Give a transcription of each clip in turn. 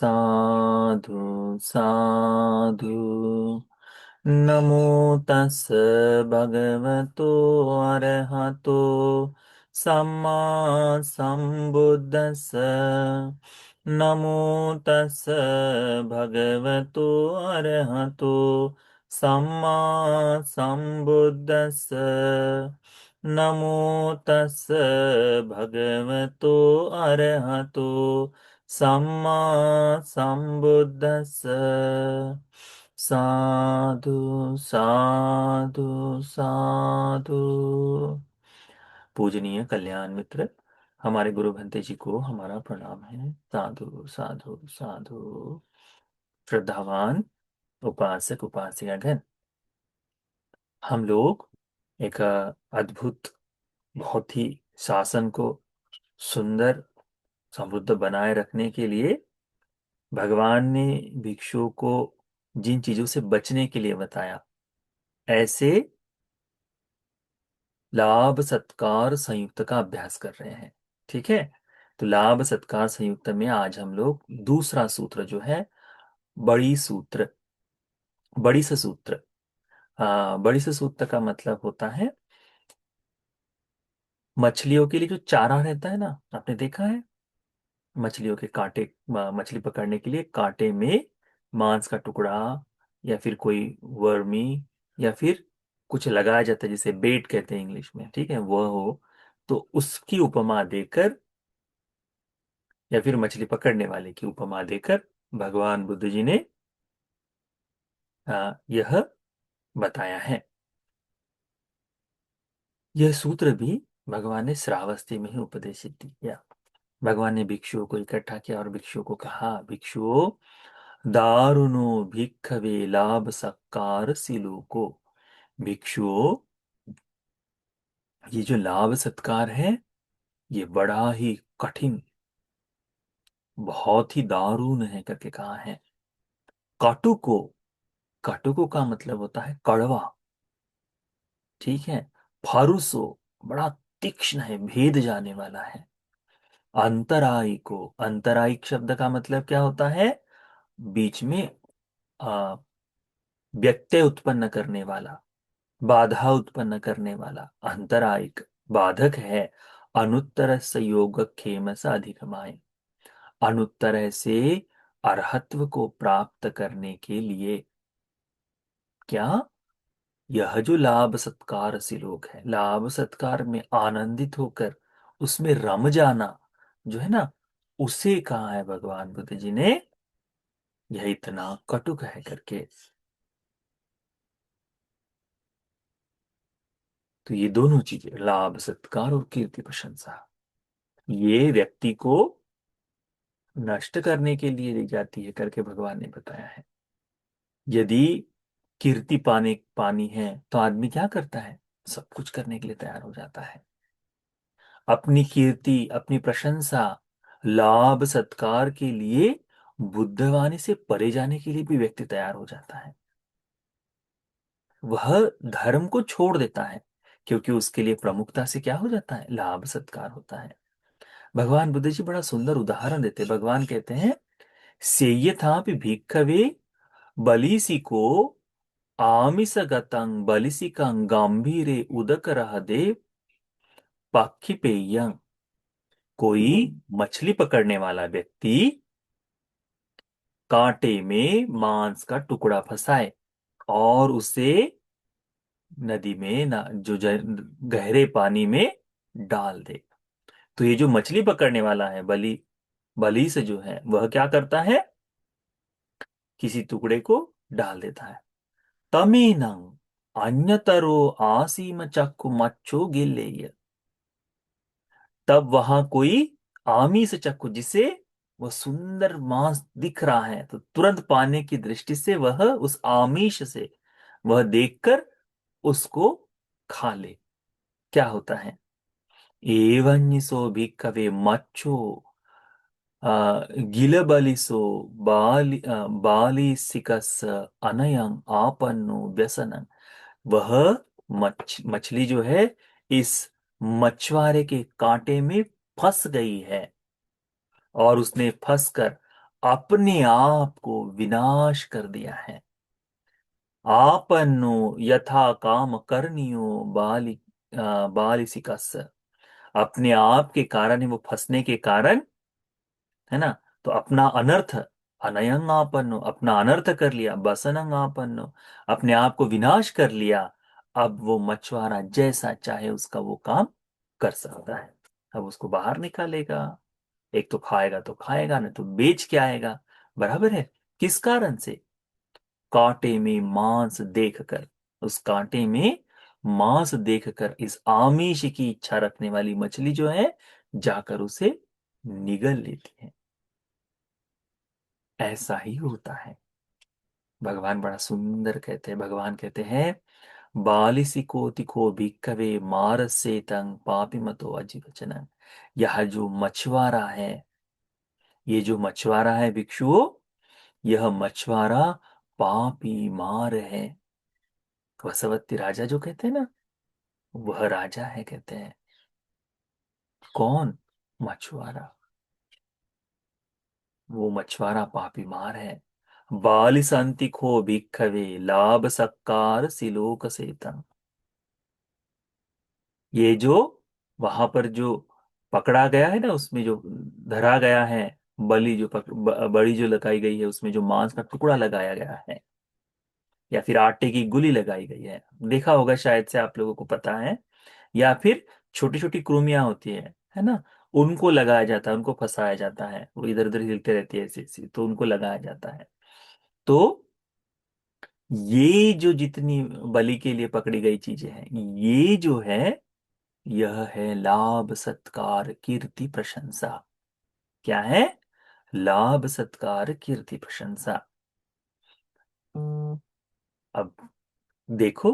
साधु साधु। नमो तस् भगवतो अरहतो सम्मा संबुद्दस्स। नमो तस् भगवतो अरहतो सम्मा संबुद्दस्स। नमो तस् भगवतो अरहतो सम्मा संबुद्दस्स। साधु साधु साधु। पूजनीय कल्याण मित्र, हमारे गुरु भंते जी को हमारा प्रणाम है। साधु साधु साधु। श्रद्धावान उपासक उपासिकागण, हम लोग एक अद्भुत, बहुत ही शासन को सुंदर समृद्ध बनाए रखने के लिए भगवान ने भिक्षुओं को जिन चीजों से बचने के लिए बताया, ऐसे लाभ सत्कार संयुक्त का अभ्यास कर रहे हैं। ठीक है, तो लाभ सत्कार संयुक्त में आज हम लोग दूसरा सूत्र जो है, बड़ी सूत्र, बड़ी से सूत्र। बड़ी से सूत्र का मतलब होता है मछलियों के लिए जो चारा रहता है ना, आपने देखा है मछलियों के कांटे, मछली पकड़ने के लिए कांटे में मांस का टुकड़ा या फिर कोई वर्मी या फिर कुछ लगाया जाता है जिसे बेट कहते हैं इंग्लिश में, ठीक है, वह हो, तो उसकी उपमा देकर या फिर मछली पकड़ने वाले की उपमा देकर भगवान बुद्ध जी ने यह बताया है। यह सूत्र भी भगवान ने श्रावस्ती में ही उपदेशित किया। भगवान ने भिक्षुओं को इकट्ठा किया और भिक्षुओं को कहा, भिक्षुओं, दारुणो भिक्खवे लाभ सत्कार सिलोको। भिक्षुओं, ये जो लाभ सत्कार है, ये बड़ा ही कठिन, बहुत ही दारुण है करके कहा है। काटुको, काटुको का मतलब होता है कड़वा, ठीक है। फारुसो, बड़ा तीक्ष्ण है, भेद जाने वाला है। अंतराई को, अंतरायिक शब्द का मतलब क्या होता है, बीच में आ, व्यत्यय उत्पन्न करने वाला, बाधा उत्पन्न करने वाला अंतरायिक बाधक है। अनुत्तर से योग क्षेम से अधिगमाय, अनुत्तर से अरहत्व को प्राप्त करने के लिए क्या, यह जो लाभ सत्कार से लोग है, लाभ सत्कार में आनंदित होकर उसमें रम जाना जो है ना, उसे कहा है भगवान बुद्ध जी ने यह इतना कटुक है करके। तो ये दोनों चीजें, लाभ सत्कार और कीर्ति प्रशंसा, ये व्यक्ति को नष्ट करने के लिए दी जाती है करके भगवान ने बताया है। यदि कीर्ति पाने पानी है तो आदमी क्या करता है, सब कुछ करने के लिए तैयार हो जाता है। अपनी कीर्ति, अपनी प्रशंसा, लाभ सत्कार के लिए बुद्धवाणी से परे जाने के लिए भी व्यक्ति तैयार हो जाता है। वह धर्म को छोड़ देता है क्योंकि उसके लिए प्रमुखता से क्या हो जाता है, लाभ सत्कार होता है। भगवान बुद्ध जी बड़ा सुंदर उदाहरण देते हैं। भगवान कहते हैं, सेय्यथापि भिक्खवे बलिसिको आमिषगतं बलिसिकं गंभीरे उदकरहदे पाक्षिपेयं। कोई मछली पकड़ने वाला व्यक्ति कांटे में मांस का टुकड़ा फंसाए और उसे नदी में ना, जो गहरे पानी में डाल दे, तो ये जो मछली पकड़ने वाला है, बलि, बलि से जो है, वह क्या करता है, किसी टुकड़े को डाल देता है। तमेनं अन्यतरो आसीम चक्कु मच्छो गिल्लेय। तब वहां कोई आमीष चक्कु, जिसे वह सुंदर मांस दिख रहा है, तो तुरंत पाने की दृष्टि से वह उस आमीष से वह देखकर उसको खा ले। क्या होता है, एवं सो भिक्खवे मच्छो गिलबलिसो बालिसिकस अनयं आपन्नो व्यसनं। वह मछली जो है, इस मछुआरे के कांटे में फंस गई है और उसने फंसकर अपने आप को विनाश कर दिया है। आपन्नो यथा काम करनियो बाली बालिसिकस। अपने आप के कारण ही, वो फंसने के कारण, है ना। तो अपना अनर्थ, अनयंग आपन्नो, अपना अनर्थ कर लिया, बसनंग आपन्नो, अपने आप को विनाश कर लिया। अब वो मछुआरा जैसा चाहे उसका वो काम कर सकता है। अब उसको बाहर निकालेगा, एक तो खाएगा तो खाएगा, नहीं तो बेच के आएगा। बराबर है। किस कारण से? कांटे में मांस देखकर, उस कांटे में मांस देखकर इस आमिष की इच्छा रखने वाली मछली जो है, जाकर उसे निगल लेती है। ऐसा ही होता है। भगवान बड़ा सुंदर कहते हैं, भगवान कहते हैं, बालिसिको तिको भिक्खवे मारसे तंग पापी मतो अजीवचन। यह जो मछुआरा है, ये जो मछुआरा है भिक्षुओं, यह मछुआरा पापी मार है। वसवत्ती राजा जो कहते हैं ना, वह राजा है कहते हैं। कौन? मछुआरा। वो मछुआरा पापी मार है। बालिसंति खो भिक्खवे लाभ सत्कार सिलोक सेतन। ये जो वहां पर जो पकड़ा गया है ना, उसमें जो धरा गया है, बलि जो बड़ी जो लगाई गई है, उसमें जो मांस का टुकड़ा लगाया गया है, या फिर आटे की गुली लगाई गई है, देखा होगा शायद से, आप लोगों को पता है। या फिर छोटी छोटी कृमियां होती है ना, उनको लगाया जाता है, उनको फंसाया जाता है, वो इधर उधर हिलते रहती है ऐसी ऐसी, तो उनको लगाया जाता है। तो ये जो जितनी बलि के लिए पकड़ी गई चीजें हैं, ये जो है, यह है लाभ सत्कार कीर्ति प्रशंसा। क्या है? लाभ सत्कार कीर्ति प्रशंसा। अब देखो,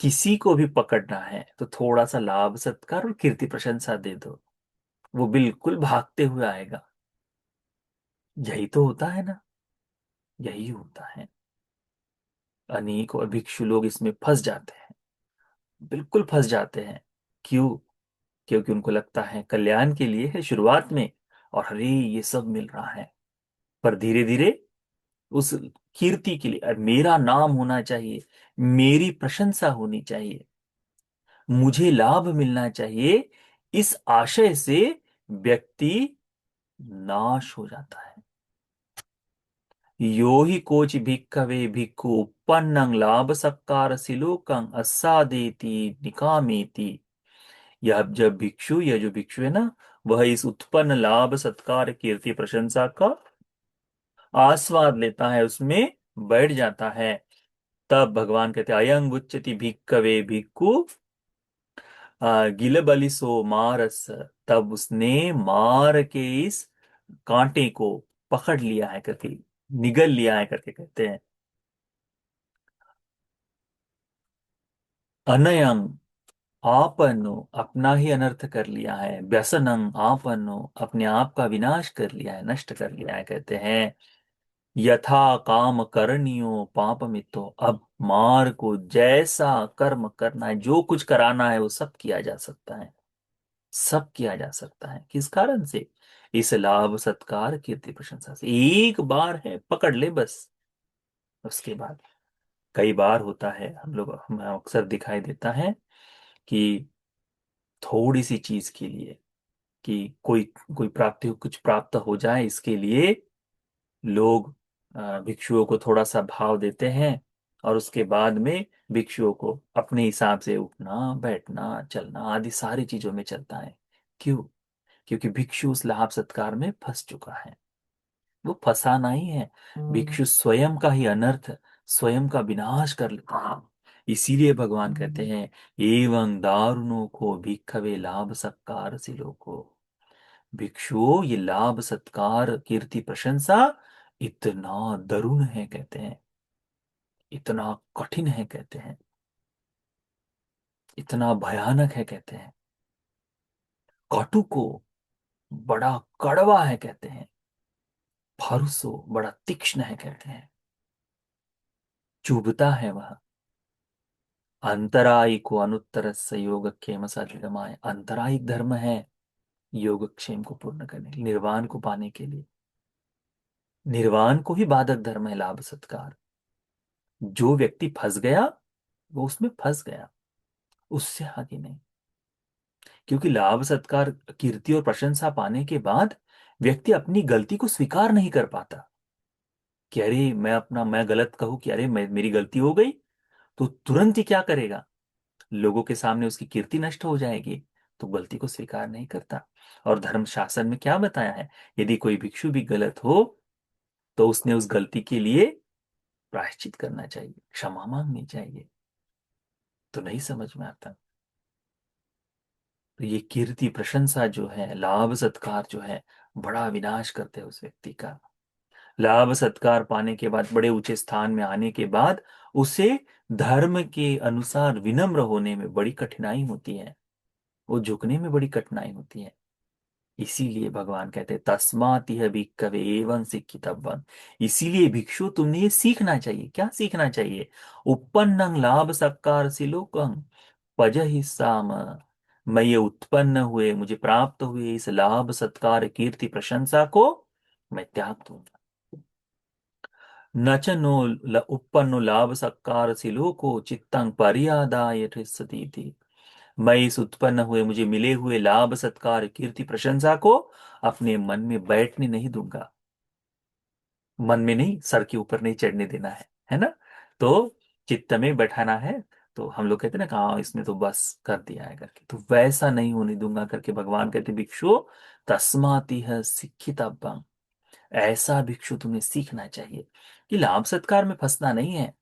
किसी को भी पकड़ना है तो थोड़ा सा लाभ सत्कार और कीर्ति प्रशंसा दे दो, वो बिल्कुल भागते हुए आएगा। यही तो होता है ना, यही होता है। अनेकों भिक्षु लोग इसमें फंस जाते हैं, बिल्कुल फंस जाते हैं। क्यों? क्योंकि उनको लगता है कल्याण के लिए है शुरुआत में, और अरे ये सब मिल रहा है, पर धीरे धीरे उस कीर्ति के लिए, मेरा नाम होना चाहिए, मेरी प्रशंसा होनी चाहिए, मुझे लाभ मिलना चाहिए, इस आशय से व्यक्ति नाश हो जाता है। यो ही कोच भिक्खवे भिक्खु उपन्नं लाभ सत्कार सिलोकं अस्सादेति निकामेति। यह जब भिक्षु, यह जो भिक्षु है ना, वह इस उत्पन्न लाभ सत्कार कीर्ति प्रशंसा का आस्वाद लेता है, उसमें बैठ जाता है। तब भगवान कहते हैं, अयं उच्यति भिक्खवे भिक्खु गिलबलिसो मारस। तब उसने मार के इस कांटे को पकड़ लिया है करके, निगल लिया है करके कहते हैं। अनयं आपन्नो, अपना ही अनर्थ कर लिया है। व्यसनं आपन्नो, अपने आप का विनाश कर लिया है, नष्ट कर लिया है कहते हैं। यथा काम करनियो पापमितो। अब मार को जैसा कर्म करना है, जो कुछ कराना है, वो सब किया जा सकता है, सब किया जा सकता है। किस कारण से? इस लाभ सत्कार कीर्ति प्रशंसा से। एक बार है, पकड़ ले बस, उसके बाद। कई बार होता है, हम लोग, हमें अक्सर दिखाई देता है कि थोड़ी सी चीज के लिए, कि कोई कोई प्राप्ति, कुछ प्राप्त हो जाए, इसके लिए लोग भिक्षुओं को थोड़ा सा भाव देते हैं, और उसके बाद में भिक्षुओं को अपने हिसाब से उठना बैठना चलना आदि सारी चीजों में चलता है। क्यों? क्योंकि भिक्षु उस लाभ सत्कार में फंस चुका है। वो फंसा नहीं है, भिक्षु स्वयं का ही अनर्थ, स्वयं का विनाश कर लेता है। इसीलिए भगवान कहते हैं, एवं दारुणों को भिक्षवे लाभ सत्कार सिलो को। भिक्षुओं, ये लाभ सत्कार कीर्ति प्रशंसा इतना दरुण है कहते हैं, इतना कठिन है कहते हैं, इतना भयानक है कहते हैं। कटु को बड़ा कड़वा है कहते हैं। फारुसो बड़ा तीक्ष्ण है कहते हैं, चुभता है वह। अंतरायी को अनुत्तर से योगक्षेम साधिगमाय। अंतरायिक धर्म है योगक्षेम को पूर्ण करने के लिए, निर्वाण को पाने के लिए। निर्वाण को ही बाधक धर्म है लाभ सत्कार। जो व्यक्ति फंस गया वो उसमें फंस गया, उससे आगे नहीं। क्योंकि लाभ सत्कार, कीर्ति और प्रशंसा पाने के बाद व्यक्ति अपनी गलती को स्वीकार नहीं कर पाता कि अरे मैं गलत कहूं कि अरे मेरी गलती हो गई, तो तुरंत ही क्या करेगा, लोगों के सामने उसकी कीर्ति नष्ट हो जाएगी, तो गलती को स्वीकार नहीं करता। और धर्म शास्त्र में क्या बताया है, यदि कोई भिक्षु भी गलत हो तो उसने उस गलती के लिए प्रायश्चित करना चाहिए, क्षमा मांगनी चाहिए। तो नहीं समझ में आता। तो ये कीर्ति प्रशंसा जो है, लाभ सत्कार जो है, बड़ा विनाश करते हैं उस व्यक्ति का। लाभ सत्कार पाने के बाद, बड़े ऊंचे स्थान में आने के बाद, उसे धर्म के अनुसार विनम्र होने में बड़ी कठिनाई होती है, वो झुकने में बड़ी कठिनाई होती है। इसीलिए भगवान कहते हैं तस्मात् यह भिक्खवे एवं सिक्खितव्यम्। इसीलिए भिक्षु तुमने ये सीखना चाहिए। क्या सीखना चाहिए? उपपन्नं लाभ सत्कार सिलोकं पजहि साम। मैं ये उत्पन्न हुए, मुझे प्राप्त हुए इस लाभ सत्कार कीर्ति प्रशंसा को मैं त्याग दूंगा। न च नो उपपन्नो लाभ सत्कार सिलोको चित्तं पर्यादाय ठिस्सति थी। मैं इस उत्पन्न हुए, मुझे मिले हुए लाभ सत्कार कीर्ति प्रशंसा को अपने मन में बैठने नहीं दूंगा। मन में नहीं, सर के ऊपर नहीं चढ़ने देना है ना? तो चित्त में बैठाना है। तो हम लोग कहते हैं ना कि हाँ इसने तो बस कर दिया है करके, तो वैसा नहीं होने दूंगा करके भगवान कहते भिक्षु तस्माति है शिक्षित। ऐसा भिक्षु तुम्हें सीखना चाहिए कि लाभ सत्कार में फंसना नहीं है,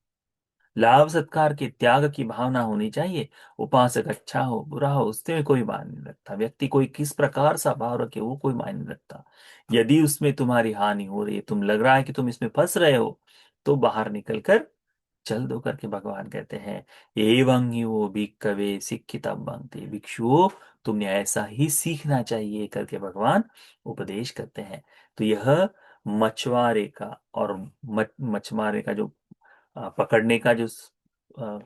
लाभ सत्कार के त्याग की भावना होनी चाहिए। उपासक अच्छा हो बुरा हो उससे में कोई मायने नहीं रखता, व्यक्ति कोई किस प्रकार सा भाव रखे वो कोई मायने नहीं रखता। यदि उसमें तुम्हारी हानि हो रही है, तुम लग रहा है कि तुम इसमें फंस रहे हो, तो बाहर निकल कर चल दो करके भगवान कहते हैं एवं ही वो भिक्खवे शिक्षितम् भंति। भिक्षुओं तुमने ऐसा ही सीखना चाहिए करके भगवान उपदेश करते हैं। तो यह मछुआरे का और मछुआरे का जो पकड़ने का जो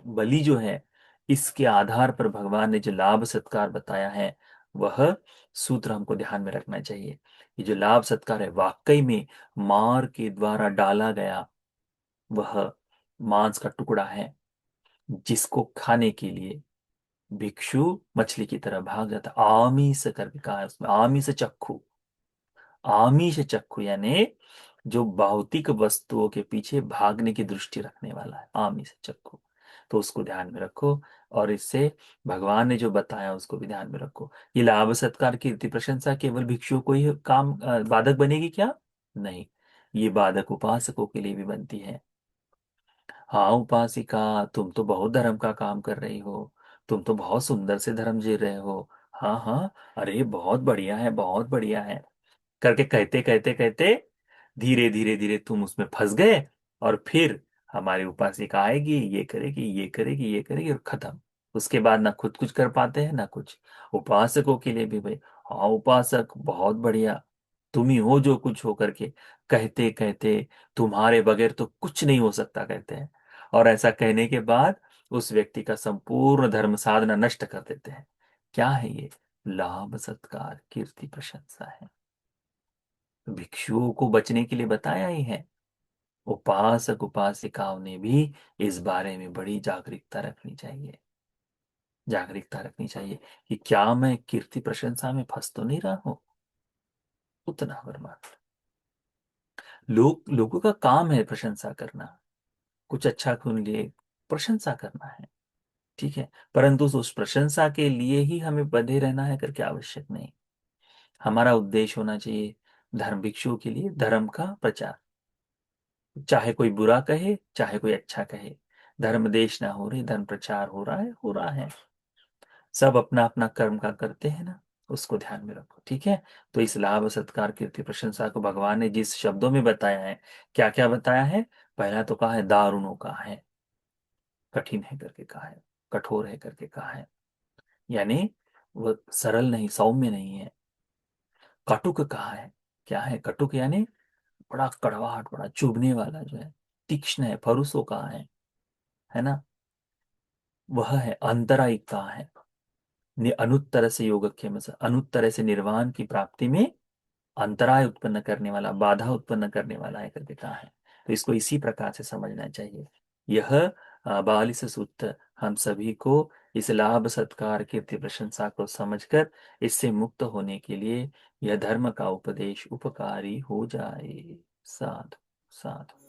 बलि जो है, इसके आधार पर भगवान ने जो लाभ सत्कार बताया है, वह सूत्र हमको ध्यान में रखना चाहिए। ये जो लाभ सत्कार है वाकई में मार के द्वारा डाला गया वह मांस का टुकड़ा है, जिसको खाने के लिए भिक्षु मछली की तरह भाग जाता। आमीष करके कहा है उसमें, आमीष चक्खु। आमीष चक्खु यानी जो भौतिक वस्तुओं के पीछे भागने की दृष्टि रखने वाला है, आमीष चक्खु। तो उसको ध्यान में रखो, और इससे भगवान ने जो बताया उसको भी ध्यान में रखो। ये लाभ सत्कार कीर्ति प्रशंसा केवल भिक्षुओं को ही काम बाधक बनेगी क्या? नहीं, ये बाधक उपासकों के लिए भी बनती है। हाँ उपासिका, तुम तो बहुत धर्म का काम कर रही हो, तुम तो बहुत सुंदर से धर्म जी रहे हो। हाँ हाँ, अरे बहुत बढ़िया है, बहुत बढ़िया है करके कहते कहते कहते धीरे धीरे धीरे तुम उसमें फंस गए। और फिर हमारी उपासिका आएगी, ये करेगी ये करेगी ये करेगी और खत्म। उसके बाद ना खुद कुछ कर पाते हैं ना कुछ। उपासकों के लिए भी भाई, हाँ उपासक बहुत बढ़िया, तुम ही हो जो कुछ हो करके कहते कहते तुम्हारे बगैर तो कुछ नहीं हो सकता कहते हैं। और ऐसा कहने के बाद उस व्यक्ति का संपूर्ण धर्म साधना नष्ट कर देते हैं। क्या है ये? लाभ सत्कार कीर्ति प्रशंसा है। भिक्षुओं को बचने के लिए बताया ही है। उपासक उपासिकाओं ने भी इस बारे में बड़ी जागरूकता रखनी चाहिए, जागरूकता रखनी चाहिए कि क्या मैं कीर्ति प्रशंसा में फंस तो नहीं रहा हूं। उतना बर्बाद। लोगों का काम है प्रशंसा करना, कुछ अच्छा सुन लिए प्रशंसा करना है, ठीक है, परंतु उस प्रशंसा के लिए ही हमें बंधे रहना है करके आवश्यक नहीं। हमारा उद्देश्य होना चाहिए धर्म, भिक्षुओं के लिए धर्म का प्रचार। चाहे कोई बुरा कहे चाहे कोई अच्छा कहे, धर्म देश ना हो रही, धर्म प्रचार हो रहा है, हो रहा है। सब अपना अपना कर्म का करते हैं ना, उसको ध्यान में रखो, ठीक है। तो इस लाभ सत्कार कीर्ति प्रशंसा को भगवान ने जिस शब्दों में बताया है, क्या क्या बताया है? पहला तो कहा है दारुणों कहा है, कठिन है करके कहा है, कठोर है करके कहा है, यानी वो सरल नहीं, सौम्य नहीं है। कटुक कहा है, क्या है कटुक? यानी बड़ा कड़वाहट, बड़ा चुभने वाला जो है, तीक्ष्ण है, फरुसो कहा है ना? वह है अंतरायिक कहा है, अनुत्तर से योगक्षेम से, अनुत्तर से निर्वाण की प्राप्ति में अंतराय उत्पन्न करने वाला, बाधा उत्पन्न करने वाला है करके कहा है। तो इसको इसी प्रकार से समझना चाहिए। यह 42 सूत्र हम सभी को इस लाभ सत्कार कीर्ति प्रशंसा को समझकर इससे मुक्त होने के लिए यह धर्म का उपदेश उपकारी हो जाए। साधु साधु।